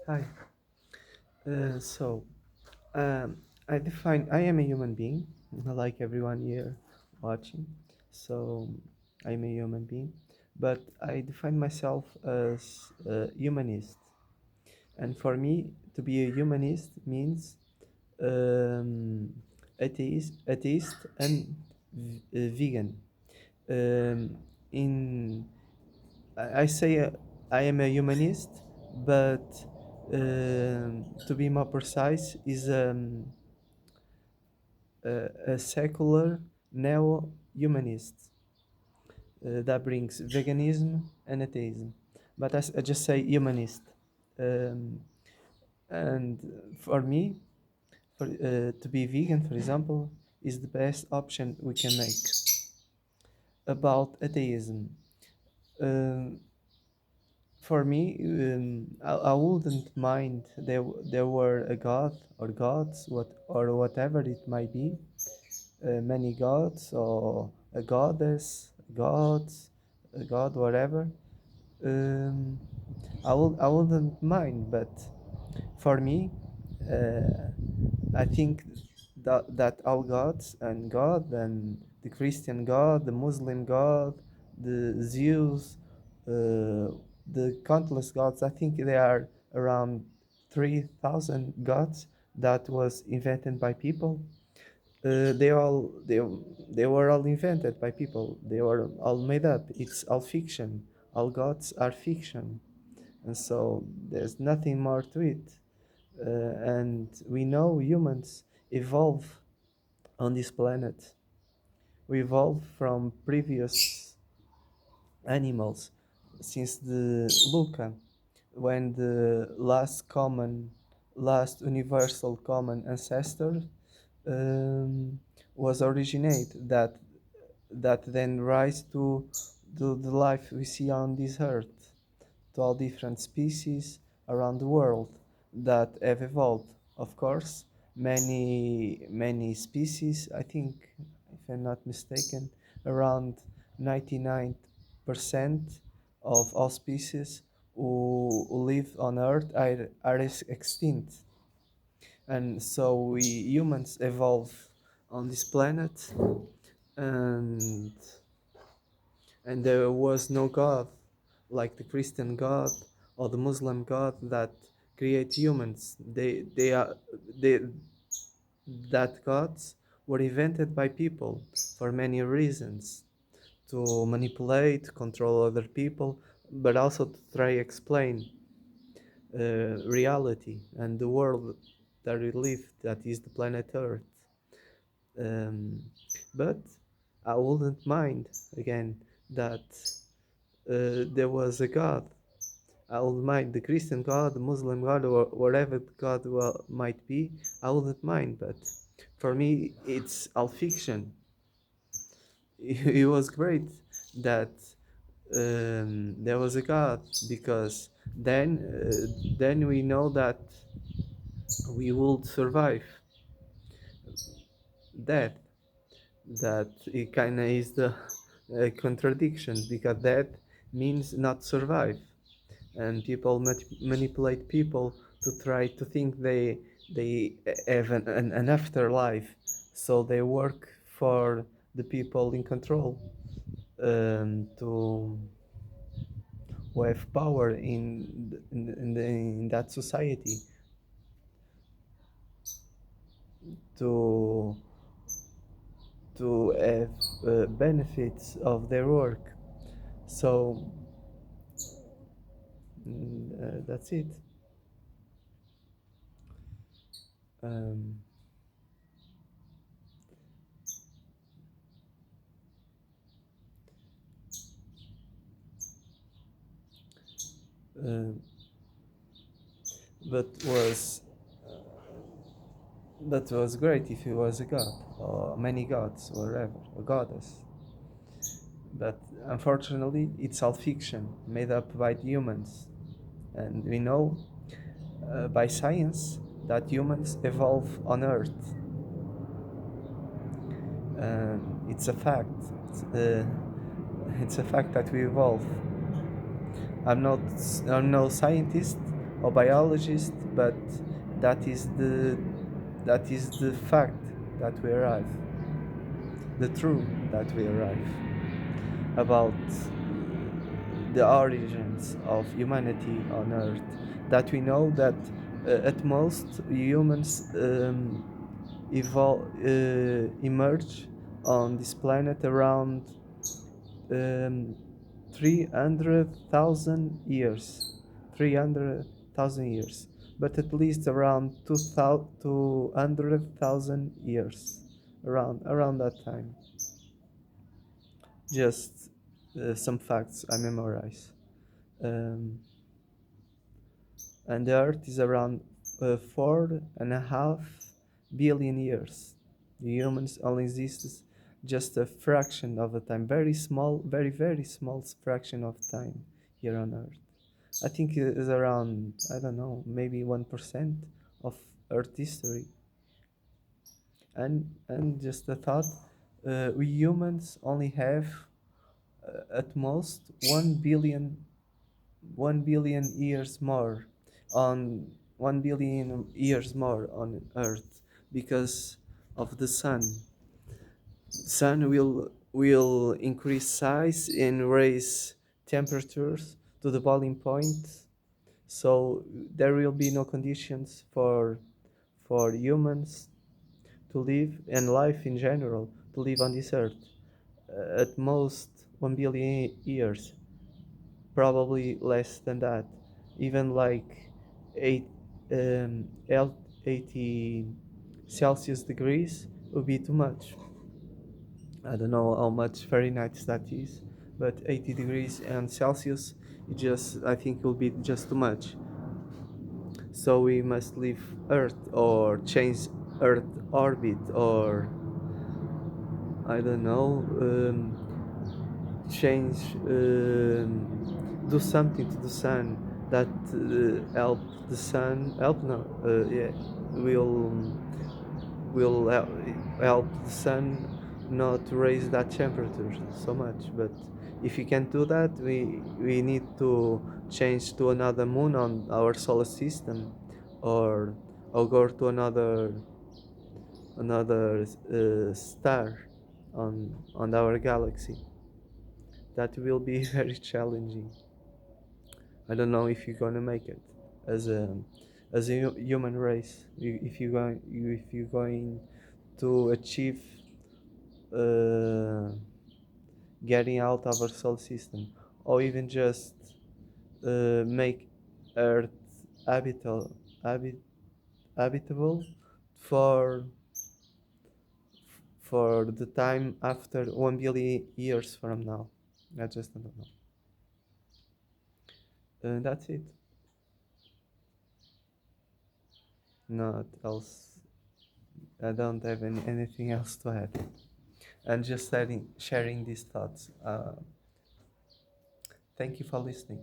Hi. So, um, I am a human being, like everyone here watching. So, I'm a human being, but I define myself as a humanist. And for me, to be a humanist means um, atheist and vegan. Um, in I say I am a humanist, but to be more precise, is a secular neo-humanist that brings veganism and atheism. But I just say humanist. Um, and for me, to be vegan, for example, is the best option we can make. About atheism. Um, for me, I wouldn't mind there were a god or gods, or whatever it might be, many gods or a goddess, gods, a god, whatever. Um, I wouldn't mind, but for me, uh, I think that all gods and God and the Christian God, the Muslim God, the Zeus, the countless gods, I think they are around 3,000 gods that was invented by people. They were all invented by people. They were all made up. It's all fiction. All gods are fiction, and so there's nothing more to it. And we know humans evolve on this planet. We evolve from previous animals since the Luca, when the last universal common ancestor um, was originated, that then rise to the life we see on this earth, to all different species around the world that have evolved. Of course, many species, I think, if I'm not mistaken, around 99% of all species who live on Earth are extinct. And so we humans evolve on this planet, and there was no God like the Christian God or the Muslim God that create humans. They are they that gods were invented by people for many reasons, to manipulate, control other people, but also to try explain reality and the world that we live, that is the planet Earth. Um, but I wouldn't mind again that there was a God. I wouldn't mind the Christian God, the Muslim God, or whatever God might be. I wouldn't mind, but for me, it's all fiction. It was great that there was a God, because then we know that we would survive death. That it kind of is the contradiction, because death means not survive, and people manipulate people to try to think they have an afterlife, so they work for the people in control, to who have power in that society, to have benefits of their work. So that's it. Um, uh, but was that was great if he was a god, or many gods, or whatever, a goddess. But unfortunately, it's all fiction made up by the humans, and we know by science that humans evolve on Earth. It's a fact. It's a fact that we evolve. I'm not I'm no scientist or biologist, but that is the that is the fact that we arrive, the truth that we arrive about the origins of humanity on Earth. That we know that at most humans emerge on this planet around um, 300,000 years. 300,000 years. But at least around 200,000 years. Around that time. Just some facts I memorize. Um, and the Earth is around 4.5 billion years. The humans only exist just a fraction of the time, very small, very very small fraction of time here on Earth. I think it is around, I don't know, maybe 1% of Earth history. And just a thought, we humans only have at most 1 billion years more on 1 billion years more on Earth because of the sun will increase size and raise temperatures to the boiling point, so there will be no conditions for humans to live and life in general to live on this earth. At most 1 billion years, probably less than that, even like 8 um, 80 Celsius degrees would be too much. I don't know how much Fahrenheit that is, but 80 degrees and Celsius, it just, I think, will be just too much. So we must leave Earth or change Earth orbit, or I don't know, change, do something to the sun that help the sun help no yeah, will help the sun not to raise that temperature so much. But if you can't do that, we need to change to another moon on our solar system, or go to another star on our galaxy. That will be very challenging. I don't know if you're gonna make it as a human race. If you're going to achieve uh, getting out of our solar system, or even just make Earth habitable, habit, habitable for the time after 1 billion years from now. I just don't know. That's it. Not else. I don't have anything else to add. And just sharing these thoughts. Thank you for listening.